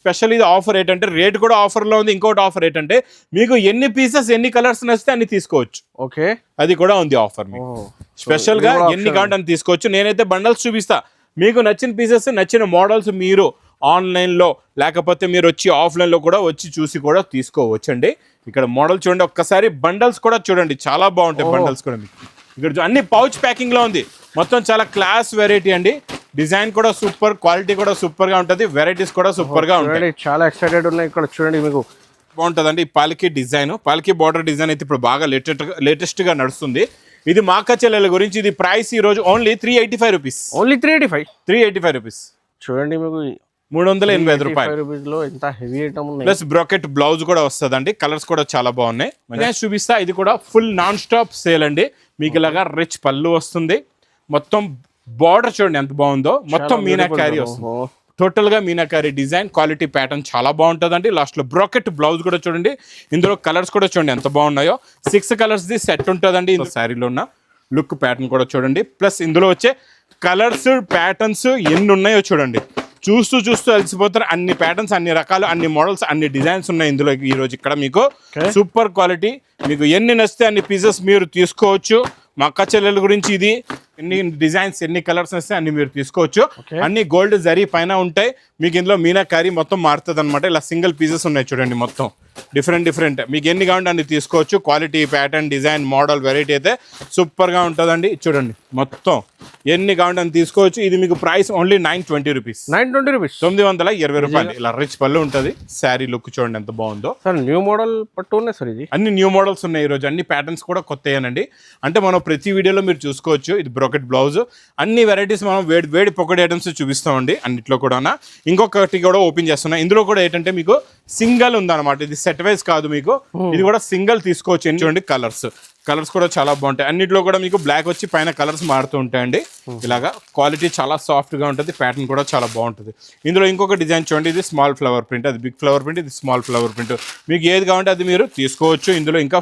Special ఇది offer ఏంటంటే rate కూడా ఆఫర్లో ఉంది. ఇంకోటి ఆఫర్ ఏంటంటే మీకు ఎన్ని పీసెస్ ఎన్ని కలర్స్ నచ్చితే అన్ని తీసుకోవచ్చు. ఓకే, అది కూడా ఉంది ఆఫర్. మీకు స్పెషల్ గా ఎన్ని కావాలంటే అన్ని తీసుకోవచ్చు. నేనైతే బండల్స్ చూపిస్తా. మీకు నచ్చిన పీసెస్ నచ్చిన మోడల్స్ మీరు ఆన్లైన్లో లేకపోతే మీరు వచ్చి ఆఫ్లైన్లో కూడా వచ్చి చూసి కూడా తీసుకోవచ్చు అండి. ఇక్కడ మోడల్ చూడండి ఒక్కసారి. బండల్స్ కూడా చూడండి చాలా బాగుంటాయి. బండల్స్ కూడా మీకు ఇక్కడ అన్ని పౌచ్ ప్యాకింగ్ లో ఉంది. మొత్తం చాలా క్లాస్ వెరైటీ అండి. డిజైన్ కూడా సూపర్, క్వాలిటీ కూడా సూపర్ గా ఉంటుంది, వెరైటీస్ కూడా సూపర్ గా ఉంటాయి. చాలా ఎక్సైటెడ్ ఉన్నాయి. ఇక్కడ చూడండి మీకు బాగుంటుందండి. ఈ పాలకి డిజైన్, పాలకి బార్డర్ డిజైన్ అయితే ఇప్పుడు బాగా లేటెస్ట్ గా నడుస్తుంది. ఇది మా అక్క చెల్లెల గురించి. ఇది ప్రైస్ ఈ రోజు ఓన్లీ 385 రూపీస్. Only 385 rupees. చూడండి మీకు 385 రూపాయలు. ఎంత హెవీ ఐటమ్ ఉంది. ప్లస్ బ్రాకెట్ బ్లౌజ్ కూడా వస్తుందండి. కలర్స్ కూడా చాలా బాగున్నాయి. నేను చూపిస్తా. ఇది కూడా ఫుల్ నాన్ స్టాప్ సేల్ అండి. మీకు ఇలాగా రిచ్ పళ్ళు వస్తుంది. మొత్తం బార్డర్ చూడండి ఎంత బాగుందో. మొత్తం మీనాకారీ వస్తుంది. టోటల్ గా మీనాకారీ డిజైన్, క్వాలిటీ ప్యాటర్న్ చాలా బాగుంటుందండి. లాస్ట్ లో బ్రాకెట్ బ్లౌజ్ కూడా చూడండి. ఇందులో కలర్స్ కూడా చూడండి ఎంత బాగున్నాయో. 6 కలర్స్ ది సెట్ ఉంటుందండి. శారీలో ఉన్న లుక్ ప్యాటర్న్ కూడా చూడండి. ప్లస్ ఇందులో వచ్చే కలర్స్ ప్యాటర్న్స్ ఎన్ని ఉన్నాయో చూడండి. చూస్తూ అలసిపోతారు. అన్ని ప్యాటర్న్స్, అన్ని రకాలు, అన్ని మోడల్స్, అన్ని డిజైన్స్ ఉన్నాయి ఇందులో. ఈ రోజు ఇక్కడ మీకు సూపర్ క్వాలిటీ. మీకు ఎన్ని నచ్చితే అన్ని పీసెస్ మీరు తీసుకోవచ్చు. మా అక్క చెల్లెల గురించి ఇది ఎన్ని డిజైన్స్ ఎన్ని కలర్స్ వస్తే అన్ని మీరు తీసుకోవచ్చు. అన్ని గోల్డ్ జరీ పైన ఉంటాయి. మీకు ఇందులో మీనాకారీ మొత్తం మారుతుంది అనమాట. ఇలా సింగిల్ పీసెస్ ఉన్నాయి చూడండి. మొత్తం డిఫరెంట్ మీకు ఎన్ని కావాలంటే అన్ని తీసుకోవచ్చు. Quality pattern design model variety అయితే సూపర్గా ఉంటుందండి. చూడండి మొత్తం ఎన్ని కావాలంటే అన్ని తీసుకోవచ్చు. ఇది మీకు ప్రైస్ ఓన్లీ 920 రూపీస్. 920 రూపాయలు. ఇలా రిచ్ పళ్ళు ఉంటుంది. శారీ లుక్ చూడండి ఎంత బాగుందో. న్యూ మోడల్ పట్టు ఉన్నాయి సార్. ఇది అన్ని న్యూ మోడల్స్ ఉన్నాయి ఈరోజు. అన్ని ప్యాటర్న్స్ కూడా కొత్తయేనండి. అంటే మనం ప్రతి వీడియోలో మీరు చూసుకోవచ్చు. ఇది బ్రోకెట్ బ్లౌజ్. అన్ని వెరైటీస్ మనం వేడి పొకెట్ ఐటమ్స్ చూపిస్తామండి అన్నిట్లో కూడా. ఇంకొకటి కూడా ఓపెన్ చేస్తున్నా. ఇందులో కూడా ఏంటంటే మీకు సింగల్ ఉందన్నమాట. ఇది సెట్ వైజ్ కాదు. మీకు ఇది కూడా సింగల్ తీసుకోవచ్చు. చూడండి కలర్స్ కూడా చాలా బాగుంటాయి. అన్నిట్లో కూడా మీకు బ్లాక్ వచ్చి పైన కలర్స్ మారుతూ ఉంటాయండి. ఇలాగా క్వాలిటీ చాలా సాఫ్ట్ గా ఉంటుంది. ప్యాటర్న్ కూడా చాలా బాగుంటుంది. ఇందులో ఇంకొక డిజైన్ చూడండి. ఇది స్మాల్ ఫ్లవర్ ప్రింట్, అది బిగ్ ఫ్లవర్ ప్రింట్, ఇది స్మాల్ ఫ్లవర్ ప్రింట్. మీకు ఏది కావాలంటే అది మీరు తీసుకోవచ్చు. ఇందులో ఇంకా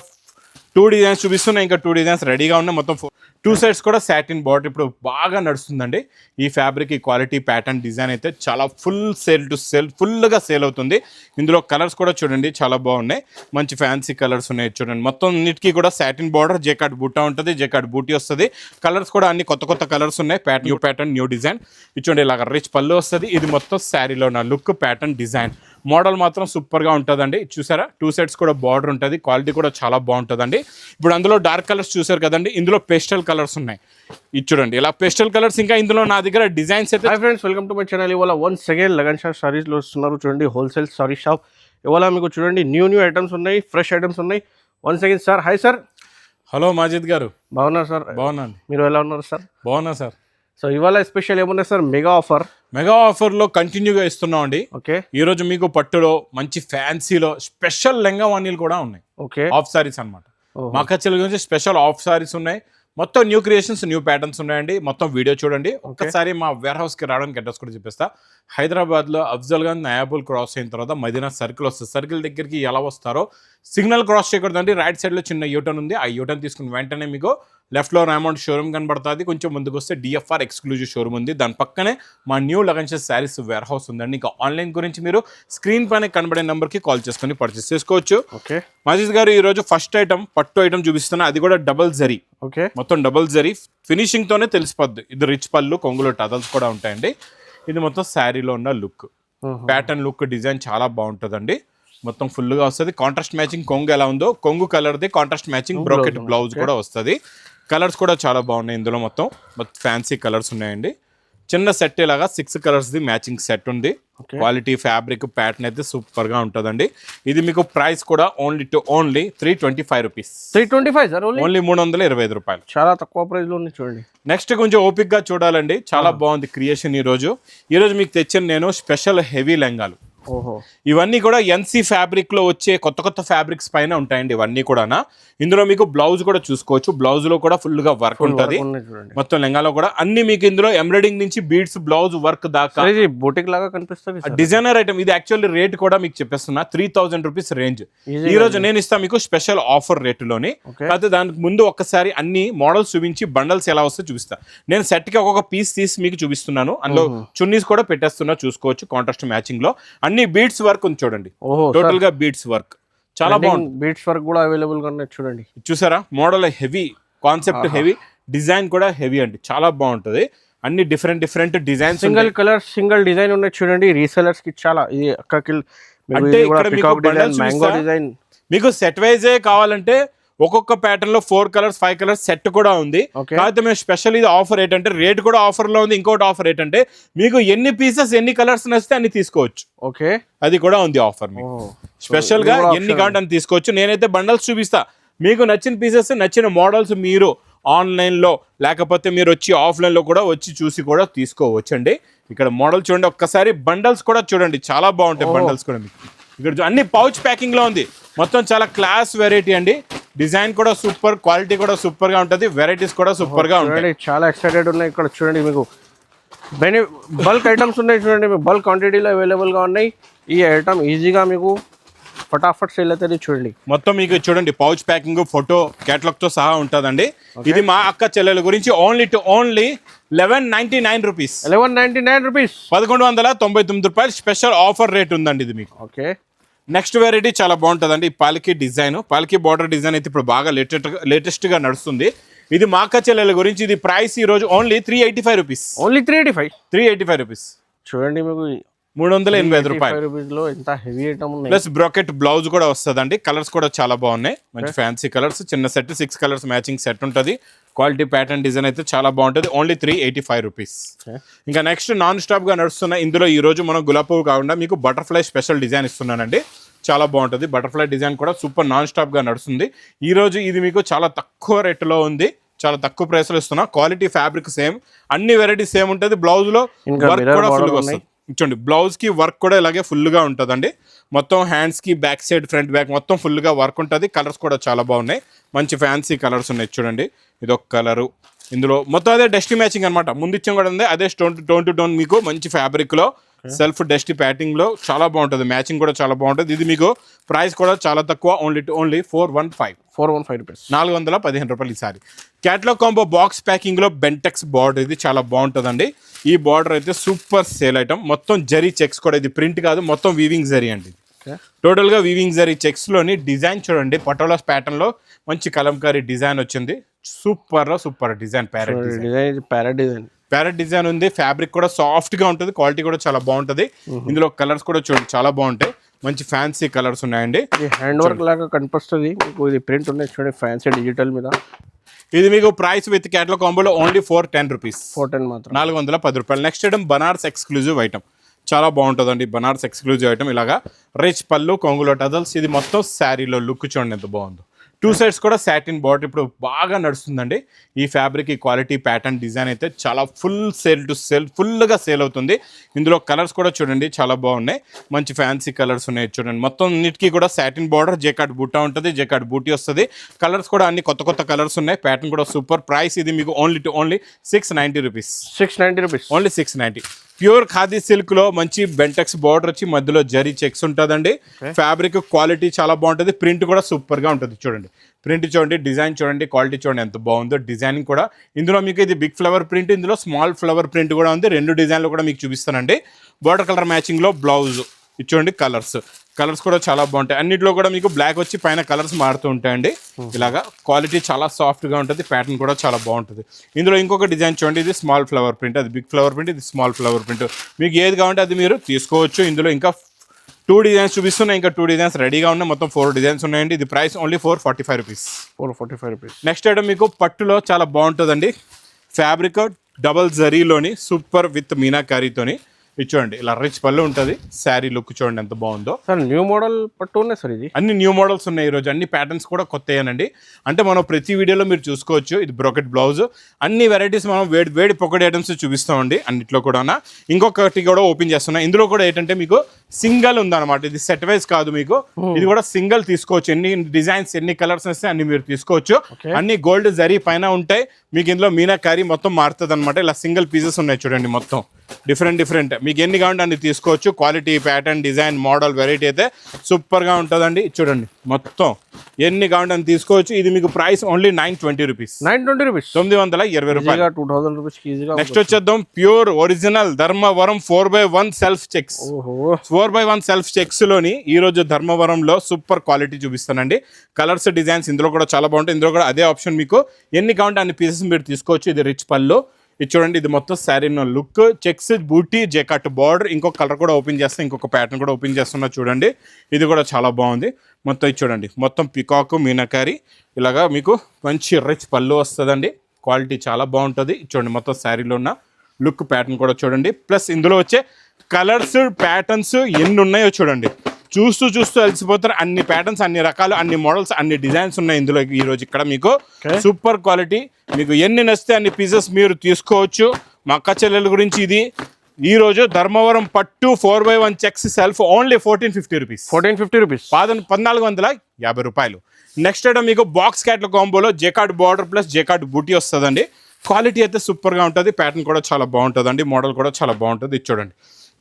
2 డిజైన్స్ చూపిస్తున్నాయి. ఇంకా 2 డిజైన్స్ రెడీగా ఉన్నాయి. మొత్తం 2 సైడ్స్ కూడా సాటిన్ బార్డర్ ఇప్పుడు బాగా నడుస్తుందండి. ఈ ఫ్యాబ్రిక్ ఈ క్వాలిటీ ప్యాటర్న్ డిజైన్ అయితే చాలా ఫుల్గా సేల్ అవుతుంది. ఇందులో కలర్స్ కూడా చూడండి చాలా బాగున్నాయి. మంచి ఫ్యాన్సీ కలర్స్ ఉన్నాయి చూడండి. మొత్తం అన్నిటికీ కూడా సాటిన్ బార్డర్, జేకార్డ్ బూటా ఉంటుంది, జేకార్డ్ బూటీ వస్తుంది. కలర్స్ కూడా అన్ని కొత్త కలర్స్ ఉన్నాయి. New pattern new design. ఇది చూడండి ఇలాగ రిచ్ పళ్ళు వస్తుంది. ఇది మొత్తం శారీలో ఉన్న లుక్ ప్యాటర్న్ డిజైన్ మోడల్ మాత్రం సూపర్గా ఉంటుందండి. చూసారా 2 సైడ్స్ కూడా బార్డర్ ఉంటుంది. క్వాలిటీ కూడా చాలా బాగుంటుందండి. ఇప్పుడు అందులో డార్క్ కలర్స్ చూసారు కదండి. ఇందులో పేస్టల్ కలర్స్ ఉన్నాయి. ఇది చూడండి ఇలా పేస్టల్ కలర్స్. ఇంకా ఇందులో నా దగ్గర డిజైన్స్ అయితే. Hi friends, welcome to my channel. ఇవాళ వన్స్ అగైన్ లగన్ షా సారీస్లో వస్తున్నారు. చూడండి హోల్సేల్ సారీ షాప్. ఇవాళ మీకు చూడండి న్యూ ఐటమ్స్ ఉన్నాయి, ఫ్రెష్ ఐటమ్స్ ఉన్నాయి. Once again sir. Hi sir. Hello Majid గారు. బాగున్నారు సార్? బాగున్నాను. మీరు ఎలా ఉన్నారు సార్? బాగున్నా సార్. సో ఇవాళ స్పెషల్ ఏమున్నాయి సార్? మెగా ఆఫర్లో కంటిన్యూగా ఇస్తున్నాం అండి. ఓకే, ఈ రోజు మీకు పట్టులో మంచి ఫ్యాన్సీలో స్పెషల్ లెంగా వన్నీలు కూడా ఉన్నాయి. ఓకే, ఆఫ్ సారీస్ అనమాట. మా కచ్చల గురించి స్పెషల్ ఆఫ్ సారీస్ ఉన్నాయి. మొత్తం న్యూ క్రియేషన్స్, న్యూ ప్యాటర్న్స్ ఉన్నాయండి. మొత్తం వీడియో చూడండి. ఒక్కసారి మా వేర్ హౌస్కి రావడానికి అడ్రస్ కూడా చెప్పేస్తా. హైదరాబాద్లో అఫ్జల్గంజ్ నయాబుల్ క్రాస్ అయిన తర్వాత మదీనా సర్కిల్ వస్తుంది. సర్కిల్ దగ్గరికి ఎలా వస్తారో సిగ్నల్ క్రాస్ చేయకూడదండి. రైట్ సైడ్లో చిన్న యూటర్న్ ఉంది. ఆ యూటర్న్ తీసుకుని వెంటనే మీకు లెఫ్ట్లో రామౌంట్ షోరూమ్ కనబడుతుంది. కొంచెం ముందుకు వస్తే డిఎఫ్ఆర్ ఎక్స్క్లూజివ్ షోరూమ్ ఉంది. దాని పక్కనే మా new Lagan Shah saris warehouse ఉందండి. ఇంకా ఆన్లైన్ గురించి మీరు స్క్రీన్ పైన కనబడే నెంబర్కి కాల్ చేసుకుని పర్చేస్ చేసుకోవచ్చు. ఓకే మాజిద్ గారు, ఈ రోజు ఫస్ట్ ఐటమ్ పట్టు ఐటమ్ చూపిస్తున్నా. అది కూడా డబల్ జరీ. ఓకే, మొత్తం డబల్ జరీ ఫినిషింగ్ తోనే తెలిసిపోద్ది. ఇది రిచ్ పళ్ళు, కొంగులో టజల్స్ కూడా ఉంటాయండి. ఇది మొత్తం శారీలో ఉన్న లుక్ ప్యాటర్న్ లుక్ డిజైన్ చాలా బాగుంటుందండి. మొత్తం ఫుల్గా వస్తుంది. కాంట్రాస్ట్ మ్యాచింగ్ కొంగు ఎలా ఉందో కొంగు కలర్ది కాంట్రాస్ట్ మ్యాచింగ్ బ్రోకెట్ బ్లౌజ్ కూడా వస్తుంది. కలర్స్ కూడా చాలా బాగున్నాయి. ఇందులో మొత్తం ఫ్యాన్సీ కలర్స్ ఉన్నాయండి. చిన్న సెట్ ఇలాగా 6 కలర్స్ది మ్యాచింగ్ సెట్ ఉంది. క్వాలిటీ ఫ్యాబ్రిక్ ప్యాటర్న్ అయితే సూపర్ గా ఉంటుందండి. ఇది మీకు ప్రైస్ కూడా ఓన్లీ 325 రూపీస్. 325 సార్. ఓన్లీ 325 రూపాయలు. చాలా తక్కువ ప్రైస్ లో ఉంది చూడండి. నెక్స్ట్ కొంచెం ఓపిక్ గా చూడాలండి. చాలా బాగుంది క్రియేషన్. ఈ రోజు మీకు తెచ్చిన నేను స్పెషల్ హెవీ లెంగాలు. ఇవన్నీ కూడా ఎన్సీ ఫ్యాబ్రిక్ లో వచ్చే కొత్త ఫ్యాబ్రిక్స్ పైన ఉంటాయండి. ఇవన్నీ కూడా ఇందులో మీకు బ్లౌజ్ కూడా చూసుకోవచ్చు. బ్లౌజ్ లో కూడా ఫుల్ గా వర్క్ ఉంటుంది. మొత్తం లెంగాలో కూడా అన్ని మీకు ఇందులో ఎంబ్రాయిడింగ్ నుంచి బీడ్స్ బ్లౌజ్ వర్క్ దాకా బోటిక్ లాగా కనిపిస్తుంది. డిజైనర్ ఐటమ్ ఇది. యాక్చువల్లీ రేట్ కూడా మీకు చెప్పేస్తున్నా 3000 రూపీస్ రేంజ్. ఈ రోజు నేను ఇస్తాను మీకు స్పెషల్ ఆఫర్ రేటులోని. అయితే దానికి ముందు ఒక్కసారి అన్ని మోడల్స్ చూపించి బండల్స్ ఎలా వస్తే చూపిస్తా. నేను సెట్ కి ఒక్కొక్క పీస్ తీసి మీకు చూపిస్తున్నాను. అందులో చున్నీస్ కూడా పెట్టేస్తున్నా చూసుకోవచ్చు. కాంట్రాస్ట్ మ్యాచింగ్ లో అన్ని అన్ని బీట్స్ వర్క్ ఉంది చూడండి, ఓహో టోటల్ గా బీట్స్ వర్క్ చాలా బాగుంది. బీట్స్ వర్క్ కూడా అవైలబుల్ గా ఉన్నాయి చూడండి. చూసారా model heavy, concept heavy, design కూడా హెవీ అండి, చాలా బాగుంటది. అన్ని different different designs, single colour single design ఉన్నాయి చూడండి. రీసెలర్స్ కి చాలా ఇది అక్కకి అంటే ఇక్కడ మీకు bundles మ్యాంగో చూపిస్తా. డిజైన్ మీకు సెట్ వైజే కావాలంటే ఒక్కొక్క ప్యాటర్న్ లో 4 కలర్స్ 5 కలర్స్ సెట్ కూడా ఉంది. Okay. కాకపోతే మేము స్పెషల్ ఇది ఆఫర్ ఏంటంటే రేట్ కూడా ఆఫర్ లో ఉంది. ఇంకోటి ఆఫర్ ఏంటంటే మీకు ఎన్ని పీసెస్ ఎన్ని కలర్స్ నచ్చితే అన్ని తీసుకోవచ్చు, ఓకే అది కూడా ఉంది ఆఫర్. మీకు స్పెషల్ గా ఎన్ని కావాలంటే అన్ని తీసుకోవచ్చు. నేనైతే బండల్స్ చూపిస్తా, మీకు నచ్చిన పీసెస్ నచ్చిన మోడల్స్ మీరు ఆన్లైన్ లో లేకపోతే మీరు వచ్చి ఆఫ్లైన్ లో కూడా వచ్చి చూసి కూడా తీసుకోవచ్చు అండి. ఇక్కడ మోడల్ చూడండి ఒక్కసారి, బండల్స్ కూడా చూడండి చాలా బాగుంటాయి. బండల్స్ కూడా మీకు ఇక్కడ అన్ని పౌచ్ ప్యాకింగ్ లో ఉంది, మొత్తం చాలా క్లాస్ వెరైటీ అండి. డిజైన్ కూడా సూపర్, క్వాలిటీ కూడా సూపర్ గా ఉంటుంది, వెరైటీస్ కూడా సూపర్ గా ఉంటాయి. చాలా ఎక్సైటెడ్ ఉన్నాయి. ఇక్కడ చూడండి మీకు బల్క్ ఐటమ్స్ ఉన్నాయి చూడండి, మీకు బల్క్ క్వాంటిటీలో అవైలబుల్ గా ఉన్నాయి. ఈ ఐటమ్ ఈజీగా మీకు ఫటాఫట్ సేల్ అవుతుంది చూడండి. మొత్తం మీకు చూడండి పౌచ్ ప్యాకింగ్, ఫోటో కేటలాగ్ తో సహా ఉంటుందండి. ఇది మా అక్క చెల్లెల గురించి ఓన్లీ 1199 రూపీస్, 1199 రూపీస్, 1199 రూపాయలు స్పెషల్ ఆఫర్ రేట్ ఉందండి ఇది మీకు. ఓకే నెక్స్ట్ వెరైటీ చాలా బాగుంటుందండి. ఈ పాలకి డిజైన్, పాలకి బార్డర్ డిజైన్ అయితే ఇప్పుడు బాగా లేటెస్ట్ గా నడుస్తుంది. ఇది మా అక్క చెల్లెల గురించి. ఇది ప్రైస్ ఈ రోజు ఓన్లీ 385 రూపీస్, ఓన్లీ 385 రూపీస్ చూడండి. మీకు 385 రూపాయలు రూపీస్ లో ఎంత హెవీ ఐటమ్ ఉన్నాయి. ప్లస్ బ్రాకెట్ బ్లౌజ్ కూడా వస్తుందండి. కలర్స్ కూడా చాలా బాగున్నాయి, మంచి ఫ్యాన్సీ కలర్స్. చిన్న సెట్ 6 కలర్స్ మ్యాచింగ్ సెట్ ఉంటుంది. క్వాలిటీ ప్యాటర్న్ డిజైన్ అయితే చాలా బాగుంటుంది. Only 385 rupees. ఇంకా నెక్స్ట్ నాన్ స్టాప్ గా నడుస్తున్న ఇందులో ఈ రోజు మనం గులాబ్ పువ్వు కాకుండా మీకు బటర్ఫ్లై స్పెషల్ డిజైన్ ఇస్తున్నానండి. చాలా బాగుంటుంది. బటర్ఫ్లై డిజైన్ కూడా సూపర్ నాన్ స్టాప్ గా నడుస్తుంది. ఈ రోజు ఇది మీకు చాలా తక్కువ రేట్లో ఉంది, చాలా తక్కువ ప్రైస్ లో ఇస్తున్నా. క్వాలిటీ ఫ్యాబ్రిక్ సేమ్, అన్ని వెరైటీ సేమ్ ఉంటుంది. బ్లౌజ్ లో వర్క్ కూడా ఫుల్ గా వస్తుంది. చూడండి బ్లౌజ్ కి వర్క్ కూడా ఇలాగే ఫుల్ గా ఉంటుందండి. మొత్తం హ్యాండ్స్ కి బ్యాక్ సైడ్ ఫ్రంట్ బ్యాక్ మొత్తం ఫుల్ గా వర్క్ ఉంటుంది. కలర్స్ కూడా చాలా బాగున్నాయి, మంచి ఫ్యాన్సీ కలర్స్ ఉన్నాయి చూడండి. ఇది ఒక కలరు, ఇందులో మొత్తం అదే డస్టీ మ్యాచింగ్ అనమాట. ముందు ఇచ్చం కూడా ఉంది అదే టోన్ టు టోన్ మీకు మంచి ఫ్యాబ్రిక్ లో సెల్ఫ్ డస్టీ ప్యాటింగ్ లో చాలా బాగుంటుంది. మ్యాచింగ్ కూడా చాలా బాగుంటుంది. ఇది మీకు ప్రైస్ కూడా చాలా తక్కువ, ఓన్లీ 415 రూపీస్, 415 రూపాయలు. ఈసారి క్యాటలాగ్ కాంబో బాక్స్ ప్యాకింగ్ లో బెంటెక్స్ బార్డర్, ఇది చాలా బాగుంటుందండి. ఈ బార్డర్ అయితే సూపర్ సేల్ ఐటమ్. మొత్తం జరీ చెక్స్ కూడా, ఇది ప్రింట్ కాదు మొత్తం వీవింగ్ జరీ అండి. టోటల్ గా వీవింగ్ జరీ చెక్స్ లోని డిజైన్ చూడండి, పటోలాస్ ప్యాటర్న్ లో మంచి కలంకారీ డిజైన్ వచ్చింది. సూపర్ డిజైన్, ప్యారెట్ డిజైన్ ఉంది. ఫ్యాబ్రిక్ కూడా సాఫ్ట్ గా ఉంటుంది, క్వాలిటీ కూడా చాలా బాగుంటుంది. ఇందులో కలర్స్ కూడా చూడండి చాలా బాగుంటాయి, మంచి ఫ్యాన్సీ కలర్స్ ఉన్నాయండి. హ్యాండ్ వర్క్ లాగా కనిపిస్తుంది మీకు. ఇది ప్రింట్ ఉన్నాయి చూడండి, ఫ్యాన్సీ డిజిటల్ మీద. ఇది మీకు ప్రైస్ విత్ క్యాటలాగ్ కాంబోలో ఓన్లీ 410 రూపీస్, 410 మాత్రం, 410 రూపాయలు. Next item Banaras exclusive item, చాలా బాగుంటుందండి. బనారస్ ఎక్స్క్లూజివ్ ఐటమ్ ఇలాగా రిచ్ పళ్ళు, కొంగులో టజల్స్. ఇది మొత్తం శారీలో లుక్ చూడండి ఎంత బాగుందో. 2 సైడ్స్ కూడా సాటిన్ బార్డర్ ఇప్పుడు బాగా నడుస్తుందండి. ఈ ఫ్యాబ్రిక్, ఈ క్వాలిటీ ప్యాటర్న్ డిజైన్ అయితే చాలా ఫుల్గా సేల్ అవుతుంది. ఇందులో కలర్స్ కూడా చూడండి చాలా బాగున్నాయి, మంచి ఫ్యాన్సీ కలర్స్ ఉన్నాయి చూడండి. మొత్తం అన్నిటికీ కూడా సాటిన్ బార్డర్, జేకార్డ్ బూటా ఉంటుంది, జేకార్డ్ బూటీ వస్తుంది. కలర్స్ కూడా అన్ని కొత్త కలర్స్ ఉన్నాయి. ప్యాటర్న్ కూడా సూపర్. ప్రైస్ ఇది మీకు only 690 rupees, only 690. Pure khadi silk లో మంచి బెంటెక్స్ బార్డర్ వచ్చి మధ్యలో జరీ చెక్స్ ఉంటుందండి. ఫ్యాబ్రిక్ క్వాలిటీ చాలా బాగుంటుంది. ప్రింట్ కూడా సూపర్ గా ఉంటుంది చూడండి. ప్రింట్ చూడండి, డిజైన్ చూడండి, క్వాలిటీ చూడండి ఎంత బాగుందో. డిజైనింగ్ కూడా ఇందులో మీకు ఇది బిగ్ ఫ్లవర్ ప్రింట్, ఇందులో స్మాల్ ఫ్లవర్ ప్రింట్ కూడా ఉంది. 2 డిజైన్లు కూడా మీకు చూపిస్తానండి. బార్డర్ కలర్ మ్యాచింగ్ లో బ్లౌజ్ చూడండి. కలర్స్ కూడా చాలా బాగుంటాయి. అన్నిట్లో కూడా మీకు బ్లాక్ వచ్చి పైన కలర్స్ మారుతూ ఉంటాయండి. ఇలాగా క్వాలిటీ చాలా సాఫ్ట్ గా ఉంటుంది. ప్యాటర్న్ కూడా చాలా బాగుంటుంది. ఇందులో ఇంకొక డిజైన్ చూడండి, ఇది స్మాల్ ఫ్లవర్ ప్రింట్, అది బిగ్ ఫ్లవర్ ప్రింట్, ఇది స్మాల్ ఫ్లవర్ ప్రింట్. మీకు ఏది కావాలంటే అది మీరు తీసుకోవచ్చు. ఇందులో ఇంకా 2 డిజైన్స్ చూపిస్తున్నాయి, ఇంకా 2 డిజైన్స్ రెడీగా ఉన్నాయి. మొత్తం 4 డిజైన్స్ ఉన్నాయండి. ఇది price only 445 rupees, 445 rupees. Next item మీకు పట్టులో చాలా బాగుంటుందండి. ఫ్యాబ్రిక్ డబల్ జరీలోని సూపర్ విత్ మీనాకారీతోని. ఇది చూడండి ఇలా రిచ్ పళ్ళు ఉంటుంది. శారీ లుక్ చూడండి ఎంత బాగుందో. సార్ న్యూ మోడల్ పట్టు ఉన్నాయి సార్, ఇది అన్ని న్యూ మోడల్స్ ఉన్నాయి ఈ రోజు. అన్ని ప్యాటర్న్స్ కూడా కొత్తయేనండి. అంటే మనం ప్రతి వీడియోలో మీరు చూసుకోవచ్చు. ఇది బ్రోకెట్ బ్లౌజ్, అన్ని వెరైటీస్ మనం వేడి పొకెట్ ఐటమ్స్ చూపిస్తామండి అన్నిట్లో కూడా. ఇంకొకటి కూడా ఓపెన్ చేస్తున్నా. ఇందులో కూడా ఏంటంటే మీకు సింగల్ ఉందన్నమాట, ఇది సెట్ వైజ్ కాదు మీకు. ఇది కూడా సింగల్ తీసుకోవచ్చు. ఎన్ని డిజైన్స్ ఎన్ని కలర్స్ వస్తే అన్ని మీరు తీసుకోవచ్చు. అన్ని గోల్డ్ జరీ పైన ఉంటాయి. మీకు ఇందులో మీనాకారీ మొత్తం మారుతుంది అనమాట. ఇలా సింగిల్ పీసెస్ ఉన్నాయి చూడండి, మొత్తం డిఫరెంట్ మీకు ఎన్ని కావాలంటే అన్ని తీసుకోవచ్చు. Quality pattern design model variety అయితే సూపర్ గా ఉంటుందండి. చూడండి మొత్తం ఎన్ని కావాలంటే అన్ని తీసుకోవచ్చు. ఇది మీకు ప్రైస్ ఓన్లీ 920 రూపీస్, 920 రూపాయలు, 2000 రూపీస్. నెక్స్ట్ వచ్చేద్దాం pure original Dharmavaram 4x1 self checks. 4x1 self చెక్స్లోని ఈరోజు ధర్మవరంలో సూపర్ క్వాలిటీ చూపిస్తానండి. కలర్స్ డిజైన్స్ ఇందులో కూడా చాలా బాగుంటాయి. ఇందులో కూడా అదే ఆప్షన్, మీకు ఎన్ని కావాలంటే అన్ని పీసెస్ మీరు తీసుకోవచ్చు. ఇది రిచ్ పళ్ళు, ఇది చూడండి, ఇది మొత్తం శారీ లుక్, చెక్స్, బూటీ, జెకాట్ బార్డర్. ఇంకొక కలర్ కూడా ఓపెన్ చేస్తాను, ఇంకొక ప్యాటర్న్ కూడా ఓపెన్ చేస్తున్నా చూడండి. ఇది కూడా చాలా బాగుంది. మొత్తం ఇది చూడండి, మొత్తం పికాక్ మీనాకారి ఇలాగా మీకు మంచి రిచ్ పళ్ళు వస్తుందండి. క్వాలిటీ చాలా బాగుంటుంది. చూడండి మొత్తం శారీలో ఉన్న లుక్, ప్యాటర్న్ కూడా చూడండి. ప్లస్ ఇందులో వచ్చే కలర్స్ ప్యాటర్న్స్ ఎన్ని ఉన్నాయో చూడండి. చూస్తూ అలసిపోతారు. అన్ని ప్యాటర్న్స్, అన్ని రకాలు, అన్ని మోడల్స్, అన్ని డిజైన్స్ ఉన్నాయి ఇందులో. ఈరోజు ఇక్కడ మీకు సూపర్ క్వాలిటీ, మీకు ఎన్ని నచ్చితే అన్ని పీసెస్ మీరు తీసుకోవచ్చు. మా అక్క చెల్లెల గురించి ఇది ఈరోజు ధర్మవరం పట్టు 4x1 checks self only 1450 rupees. 1450 rupees, 1450 రూపాయలు. నెక్స్ట్ ఐటమ్ మీకు బాక్స్ క్యాట్లో కాంబోలో జెకాట్ బార్డర్ ప్లస్ జెకాట్ బూటీ వస్తుందండి. క్వాలిటీ అయితే సూపర్గా ఉంటుంది. ప్యాటర్న్ కూడా చాలా బాగుంటుందండి. మోడల్ కూడా చాలా బాగుంటుంది. ఇది చూడండి,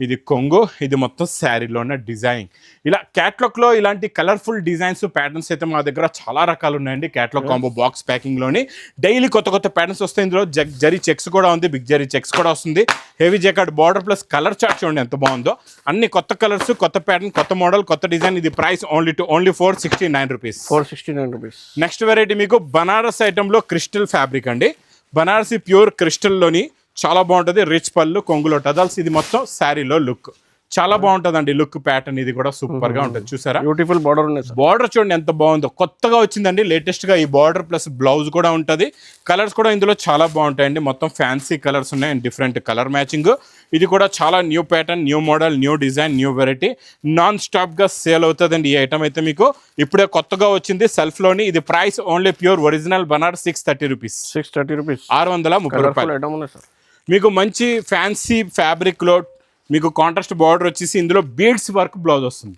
ఇది కొంగు, ఇది మొత్తం శారీలో ఉన్న డిజైన్. ఇలా క్యాట్లాగ్లో ఇలాంటి కలర్ఫుల్ డిజైన్స్, ప్యాటర్న్స్ అయితే మా దగ్గర చాలా రకాలు ఉన్నాయండి. క్యాట్లాగ్ కాంబో బాక్స్ ప్యాకింగ్లోని డైలీ కొత్త ప్యాటర్న్స్ వస్తాయి. ఇందులో జరీ చెక్స్ కూడా ఉంది, బిగ్ జరీ చెక్స్ కూడా వస్తుంది. Heavy jacquard border plus colour chart చూడండి ఎంత బాగుందో. అన్ని కొత్త కలర్స్, కొత్త ప్యాటర్న్, కొత్త మోడల్, కొత్త డిజైన్. ఇది price only 469 rupees. 469 rupees. Next variety మీకు బనారస్ ఐటెంలో క్రిస్టల్ ఫ్యాబ్రిక్ అండి. బనారసి ప్యూర్ క్రిస్టల్లోని చాలా బాగుంటుంది. రిచ్ పళ్ళు, కొంగులో టదల్స్. ఇది మొత్తం శారీలో లుక్ చాలా బాగుంటుందండి. లుక్ ప్యాటర్న్ ఇది కూడా సూపర్ గా ఉంటుంది. చూసారా, బ్యూటిఫుల్ బార్డర్ ఉన్నాయి. బార్డర్ చూడండి ఎంత బాగుందో. కొత్తగా వచ్చిందండి లేటెస్ట్ గా ఈ బార్డర్ ప్లస్ బ్లౌజ్ కూడా ఉంటుంది. కలర్స్ కూడా ఇందులో చాలా బాగుంటాయండి. మొత్తం ఫ్యాన్సీ కలర్స్ ఉన్నాయి అండ్ డిఫరెంట్ కలర్ మ్యాచింగ్. ఇది కూడా చాలా new pattern, new model, new design, new variety. Non stop గా సేల్ అవుతుందండి ఈ ఐటమ్ అయితే. మీకు ఇప్పుడే కొత్తగా వచ్చింది సెల్ఫ్ లోని. ఇది price only pure original Banaras 630 rupees. 630 rupees, 630 రూపాయలు. మీకు మంచి ఫ్యాన్సీ ఫ్యాబ్రిక్ లో మీకు కాంట్రాస్ట్ బార్డర్ వచ్చేసి ఇందులో బీడ్స్ వర్క్ బ్లౌజ్ వస్తుంది.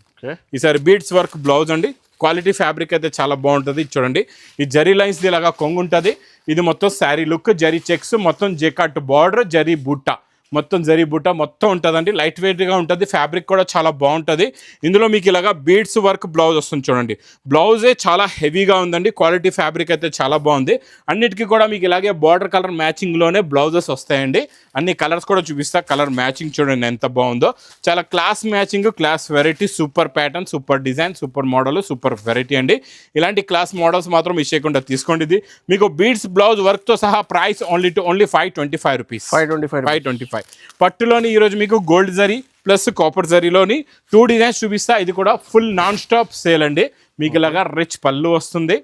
ఈసారి బీడ్స్ వర్క్ బ్లౌజ్ అండి. క్వాలిటీ ఫ్యాబ్రిక్ అయితే చాలా బాగుంటుంది. చూడండి, ఈ జరీ లైన్స్ ఇలాగా కొంగు ఉంటుంది. ఇది మొత్తం శారీ లుక్, జరీ చెక్స్, మొత్తం జెకాట్ బార్డర్, జరీ బుట్ట, మొత్తం జరీ బుట్ట మొత్తం ఉంటుందండి. లైట్ వెయిట్గా ఉంటుంది. ఫ్యాబ్రిక్ కూడా చాలా బాగుంటుంది. ఇందులో మీకు ఇలాగా బీడ్స్ వర్క్ బ్లౌజ్ వస్తుంది చూడండి. బ్లౌజే చాలా హెవీగా ఉందండి. క్వాలిటీ ఫ్యాబ్రిక్ అయితే చాలా బాగుంది. అన్నిటికీ కూడా మీకు ఇలాగే బార్డర్ కలర్ మ్యాచింగ్లోనే బ్లౌజెస్ వస్తాయండి. అన్ని కలర్స్ కూడా చూపిస్తా. కలర్ మ్యాచింగ్ చూడండి ఎంత బాగుందో. చాలా class matching, class variety, super pattern, super design, super model, super variety అండి. ఇలాంటి క్లాస్ మోడల్స్ మాత్రం మిస్ చేయకుండా తీసుకోండి. ఇది మీకు బీడ్స్ బ్లౌజ్ వర్క్తో సహా ప్రైస్ ఓన్లీ 525 రూపీస్. 525. పట్టులోని ఈరోజు మీకు గోల్డ్ జరీ ప్లస్ కాపర్ జరీలోని 2 డిజైన్స్ చూపిస్తా. ఇది కూడా ఫుల్ నాన్ స్టాప్ సేల్ అండి. మీకు ఇలాగా రిచ్ పళ్ళు వస్తుంది.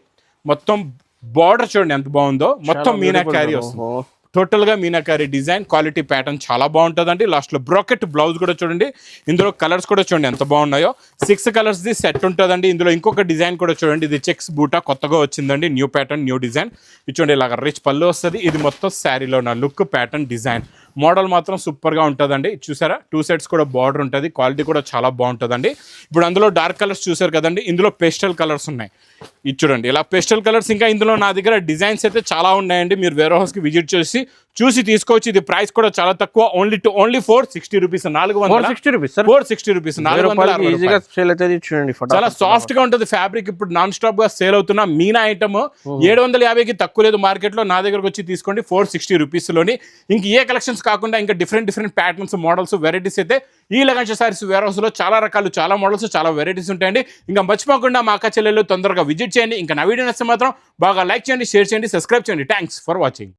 మొత్తం బార్డర్ చూడండి ఎంత బాగుందో. మొత్తం మీనాకారి వస్తుంది. టోటల్గా మీనాకారి డిజైన్, క్వాలిటీ ప్యాటర్న్ చాలా బాగుంటుందండి. లాస్ట్లో బ్రాకెట్ బ్లౌజ్ కూడా చూడండి. ఇందులో కలర్స్ కూడా చూడండి ఎంత బాగున్నాయో. 6 కలర్స్ది సెట్ ఉంటుందండి. ఇందులో ఇంకొక డిజైన్ కూడా చూడండి. ఇది చెక్స్ బూటా కొత్తగా వచ్చిందండి. New pattern, new design. ఇది చూడండి ఇలాగ రిచ్ పళ్ళు వస్తుంది. ఇది మొత్తం శారీలో ఉన్న లుక్, ప్యాటర్న్, డిజైన్, మోడల్ మాత్రం సూపర్గా ఉంటుందండి. చూసారా, 2 సెట్స్ కూడా బార్డర్ ఉంటుంది. క్వాలిటీ కూడా చాలా బాగుంటుందండి. ఇప్పుడు అందులో డార్క్ కలర్స్ చూసారు కదండి. ఇందులో పేస్టల్ కలర్స్ ఉన్నాయి. ఇది చూడండి ఇలా పేస్టల్ కలర్స్. ఇంకా ఇందులో నా దగ్గర డిజైన్స్ అయితే చాలా ఉన్నాయండి. మీరు వేరే హౌస్కి విజిట్ చూసి తీసుకోవచ్చు. ఇది ప్రైస్ కూడా చాలా తక్కువ. Only 460 rupees. 460 rupees, 460 rupees. 460. చాలా సాఫ్ట్ గా ఉంటుంది ఫ్యాబ్రిక్. ఇప్పుడు నాన్ స్టాప్ గా సేల్ అవుతున్న మీనా ఐటమ్ 750కి తక్కువ లేదు మార్కెట్ లో. నా దగ్గరకు వచ్చి తీసుకోండి 460 రూపీస్ లోని. ఇంక ఏ కలెక్షన్స్ కాకుండా ఇంకా డిఫరెంట్ ప్యాటర్న్స్, మోడల్స్, వెరైటీస్ అయితే ఈ లగంచ సారీస్ వేర్ హౌస్ లో చాలా రకాలు, చాలా మోడల్స్, చాలా వెరైటీస్ ఉంటాయండి. ఇంకా మర్చిపోకుండా మా అక్క చెల్లెలు తొందరగా విజిట్ చేయండి. ఇంకా నా వీడియో నచ్చితే మాత్రం బాగా లైక్ చేయండి, షేర్ చేయండి, సబ్స్క్రైబ్ చేయండి. Thanks for watching.